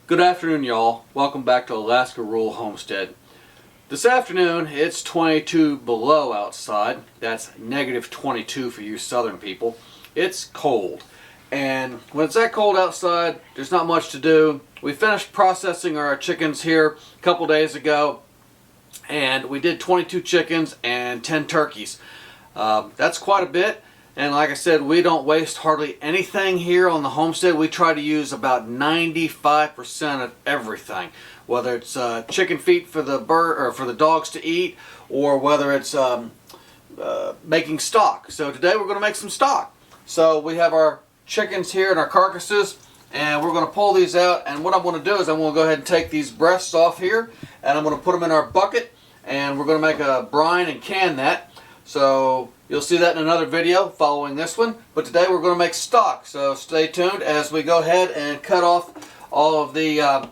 Good afternoon, y'all. Welcome back to Alaska Rural Homestead. This afternoon it's 22 below outside. That's negative 22 for you southern people. It's cold, and when it's that cold outside, there's not much to do. We finished processing our chickens here a couple days ago, and we did 22 chickens and 10 turkeys. That's quite a bit. And like I said, we don't waste hardly anything here on the homestead. We try to use about 95% of everything, whether it's chicken feet for the bird or for the dogs to eat, or whether it's making stock. So today we're going to make some stock. So we have our chickens here and our carcasses, and we're going to pull these out. And what I'm going to do is I'm going to go ahead and take these breasts off here, and I'm going to put them in our bucket, and we're going to make a brine and can that. So you'll see that in another video following this one. But today we're going to make stock. So stay tuned as we go ahead and cut off all of the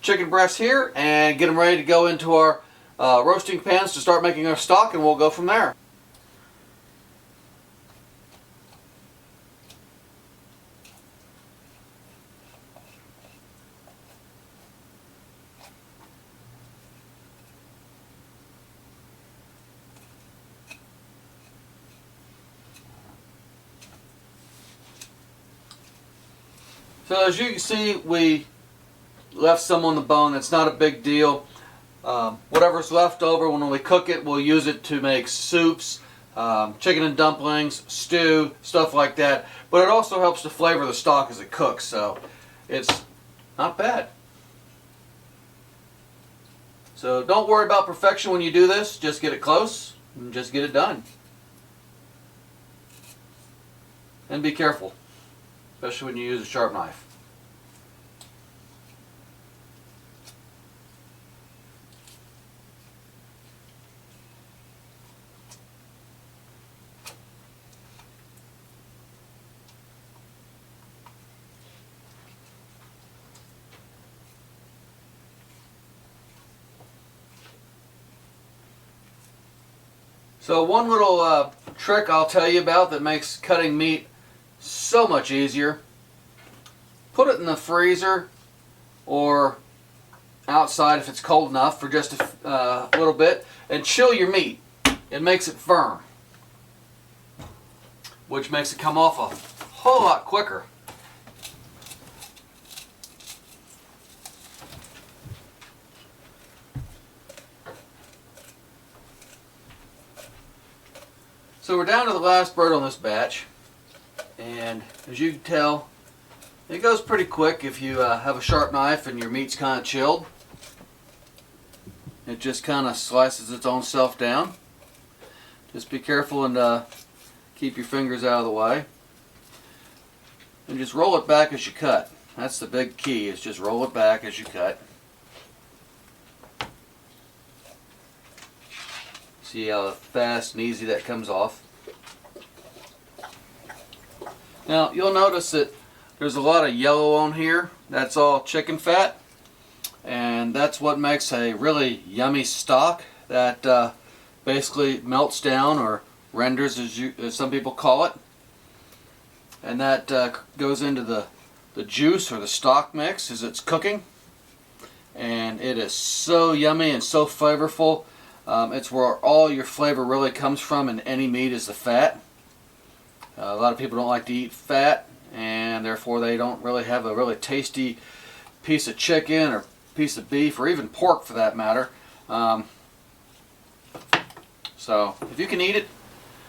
chicken breasts here and get them ready to go into our roasting pans to start making our stock, and we'll go from there. So as you can see, we left some on the bone. That's not a big deal. Whatever's left over, when we cook it, we'll use it to make soups, chicken and dumplings, stew, stuff like that. But it also helps to flavor the stock as it cooks, so it's not bad. So don't worry about perfection when you do this. Just get it close and just get it done. And be careful, especially when you use a sharp knife. So one little trick I'll tell you about that makes cutting meat so much easier. Put it in the freezer or outside if it's cold enough for just a little bit, and chill your meat. It makes it firm, which makes it come off a whole lot quicker. So we're down to the last bird on this batch, and as you can tell, it goes pretty quick if you have a sharp knife and your meat's kind of chilled. It just kind of slices its own self down. Just be careful and keep your fingers out of the way. And just roll it back as you cut. That's the big key, is just roll it back as you cut. See how fast and easy that comes off. Now you'll notice that there's a lot of yellow on here. That's all chicken fat, and that's what makes a really yummy stock that basically melts down, or renders as some people call it, and that goes into the juice or the stock mix as it's cooking, and it is so yummy and so flavorful. It's where all your flavor really comes from in any meat, is the fat. A lot of people don't like to eat fat, and therefore they don't really have a really tasty piece of chicken or piece of beef, or even pork for that matter. So if you can eat it,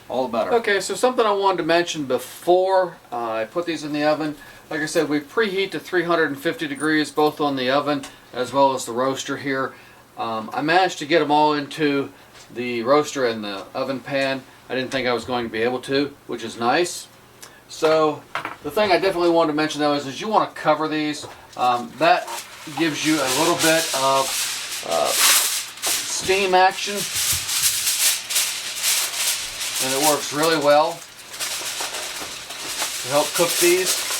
all the better. Okay, so something I wanted to mention before I put these in the oven. Like I said, we preheat to 350 degrees both on the oven as well as the roaster here. I managed to get them all into the roaster and the oven pan. I didn't think I was going to be able to, which is nice. So the thing I definitely wanted to mention though is you want to cover these. That gives you a little bit of steam action, and it works really well to help cook these.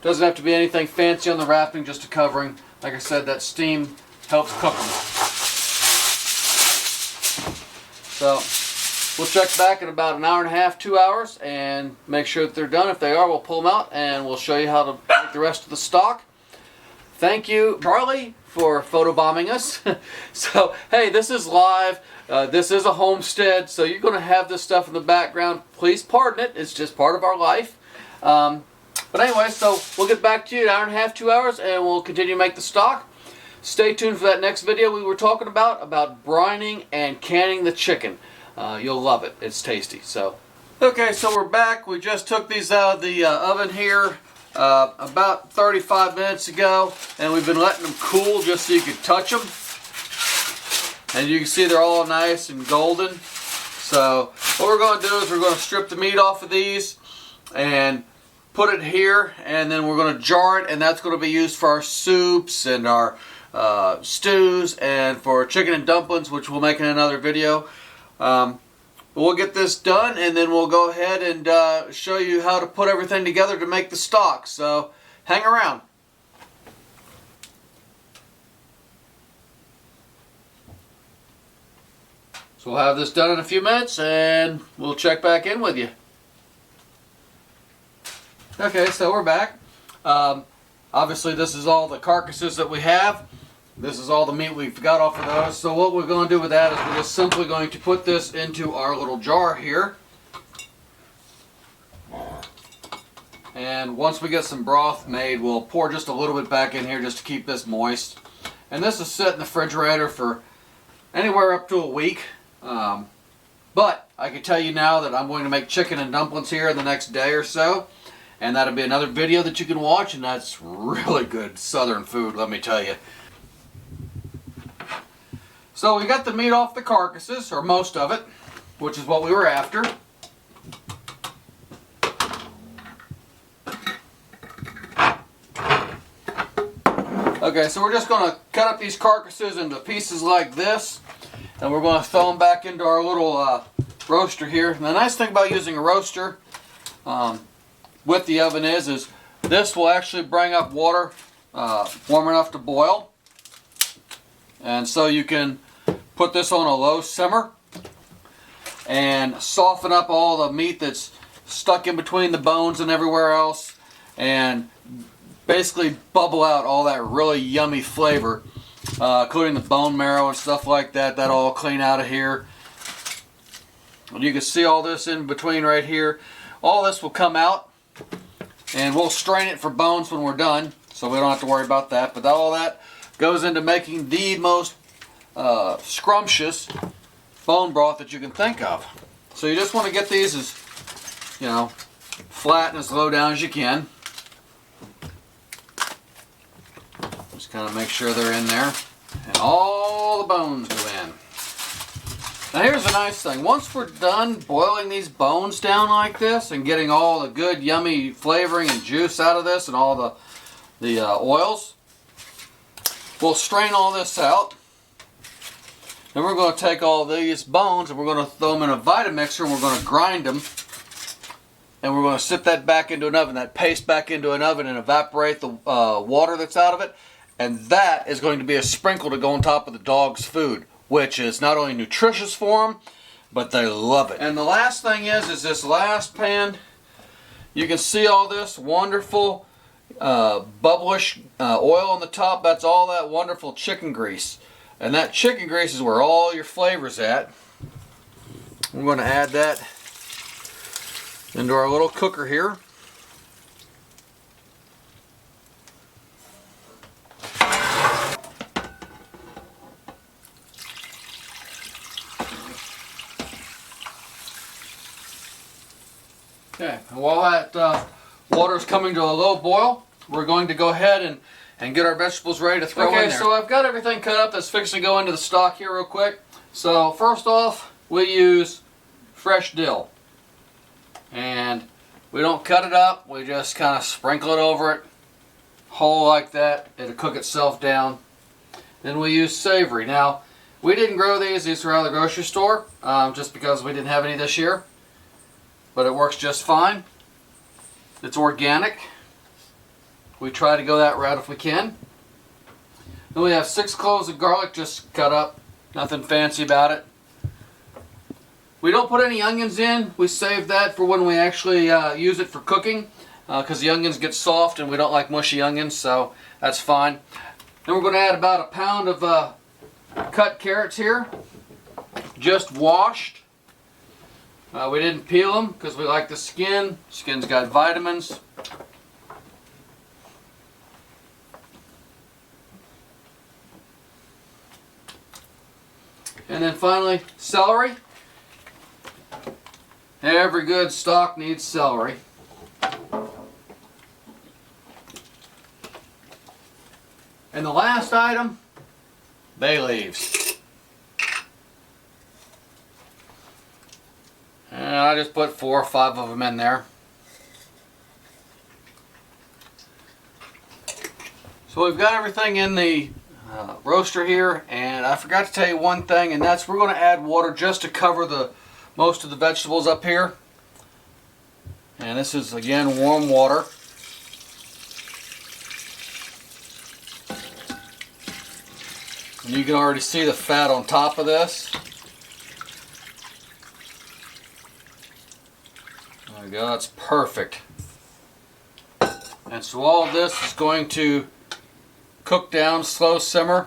Doesn't have to be anything fancy on the wrapping, just a covering. Like I said, that steam helps cook them. So We'll check back in about an hour and a half, 2 hours, and make sure that they're done. If they are, we'll pull them out and we'll show you how to make the rest of the stock. Thank you, Charlie, for photobombing us. So, hey, this is live. This is a homestead, so you're going to have this stuff in the background. Please pardon it. It's just part of our life. But anyway, so we'll get back to you in an hour and a half, 2 hours, and we'll continue to make the stock. Stay tuned for that next video we were talking about brining and canning the chicken. You'll love it. It's tasty. So, okay, so we're back. We just took these out of the oven here about 35 minutes ago, and we've been letting them cool just so you could touch them. And you can see they're all nice and golden. So what we're going to do is we're going to strip the meat off of these and put it here, and then we're going to jar it, and that's going to be used for our soups and our stews and for chicken and dumplings, which we'll make in another video. We'll get this done, and then we'll go ahead and show you how to put everything together to make the stock. So hang around. So we'll have this done in a few minutes, and we'll check back in with you. Okay, so we're back. Obviously this is all the carcasses that we have. This is all the meat we've got off of those. So what we're going to do with that is we're just simply going to put this into our little jar here. And once we get some broth made, we'll pour just a little bit back in here just to keep this moist. And this is set in the refrigerator for anywhere up to a week. But I can tell you now that I'm going to make chicken and dumplings here in the next day or so. And that'll be another video that you can watch, and that's really good southern food, let me tell you. So we got the meat off the carcasses, or most of it, which is what we were after. Okay, so we're just going to cut up these carcasses into pieces like this, and we're going to throw them back into our little roaster here. And the nice thing about using a roaster with the oven is this will actually bring up water warm enough to boil. And so you can put this on a low simmer and soften up all the meat that's stuck in between the bones and everywhere else, and basically bubble out all that really yummy flavor, including the bone marrow and stuff like that. That'll all clean out of here. And you can see all this in between right here. All this will come out, and we'll strain it for bones when we're done, so we don't have to worry about that. But all that goes into making the most scrumptious bone broth that you can think of. So you just want to get these as, you know, flat and as low down as you can. Just kind of make sure they're in there, and all the bones go in. Now here's the nice thing. Once we're done boiling these bones down like this and getting all the good yummy flavoring and juice out of this and all the oils, we'll strain all this out. Then we're going to take all these bones and we're going to throw them in a Vitamixer, and we're going to grind them. And we're going to sit that back into an oven, that paste back into an oven, and evaporate the water that's out of it. And that is going to be a sprinkle to go on top of the dog's food, which is not only nutritious for them, but they love it. And the last thing is this last pan. You can see all this wonderful bubblish oil on the top. That's all that wonderful chicken grease. And that chicken grease is where all your flavor's at. We're going to add that into our little cooker here. Okay, and while that water is coming to a low boil, we're going to go ahead and get our vegetables ready to throw in there. Okay, so I've got everything cut up that's fixing to go into the stock here real quick. So first off, we use fresh dill. And we don't cut it up, we just kind of sprinkle it over it, whole like that. It'll cook itself down. Then we use savory. Now, we didn't grow these are out of the grocery store, just because we didn't have any this year. But it works just fine. It's organic. We try to go that route if we can. Then we have 6 cloves of garlic just cut up. Nothing fancy about it. We don't put any onions in. We save that for when we actually use it for cooking, because the onions get soft and we don't like mushy onions, so that's fine. Then we're going to add about a pound of cut carrots here, just washed. We didn't peel them because we like the skin. Skin's got vitamins. And then finally, celery. Every good stock needs celery. And the last item, bay leaves. And I just put 4 or 5 of them in there. So we've got everything in the roaster here, and I forgot to tell you one thing, and that's we're going to add water just to cover most of the vegetables up here. And this is again warm water. And you can already see the fat on top of this. There we go, that's perfect. And so all of this is going to cook down, slow simmer,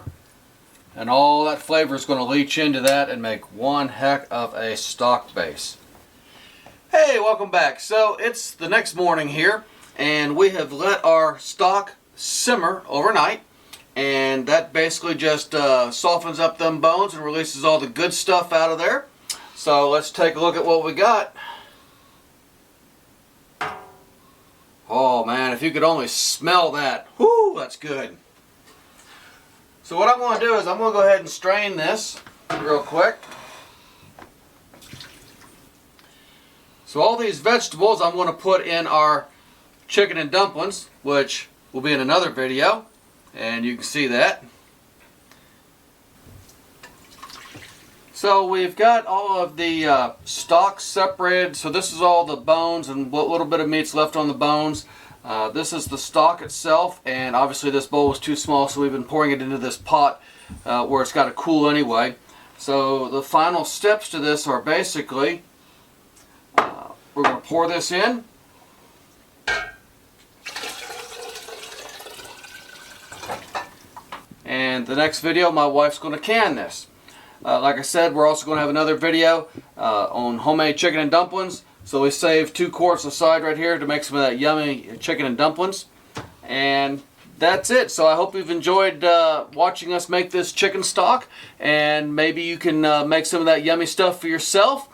and all that flavor is going to leach into that and make one heck of a stock base. Hey, welcome back. So it's the next morning here, and we have let our stock simmer overnight, and that basically just softens up them bones and releases all the good stuff out of there. So let's take a look at what we got. Oh man, if you could only smell that. Whoo, that's good. So what I'm going to do is I'm going to go ahead and strain this real quick. So all these vegetables I'm going to put in our chicken and dumplings, which will be in another video, and you can see that. So we've got all of the stock separated. So this is all the bones and what little bit of meat's left on the bones. This is the stock itself, and obviously this bowl was too small, so we've been pouring it into this pot where it's got to cool anyway. So the final steps to this are basically we're going to pour this in. And the next video, my wife's going to can this. Like I said, we're also going to have another video on homemade chicken and dumplings. So we saved 2 quarts aside right here to make some of that yummy chicken and dumplings. And that's it. So I hope you've enjoyed watching us make this chicken stock. And maybe you can make some of that yummy stuff for yourself.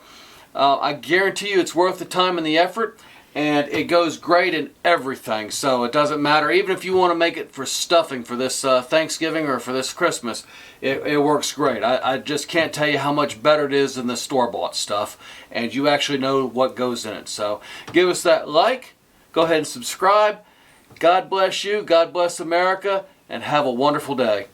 I guarantee you it's worth the time and the effort. And it goes great in everything, so it doesn't matter. Even if you want to make it for stuffing for this Thanksgiving or for this Christmas, it works great. I just can't tell you how much better it is than the store-bought stuff, and you actually know what goes in it. So give us that like, go ahead and subscribe. God bless you, God bless America, and have a wonderful day.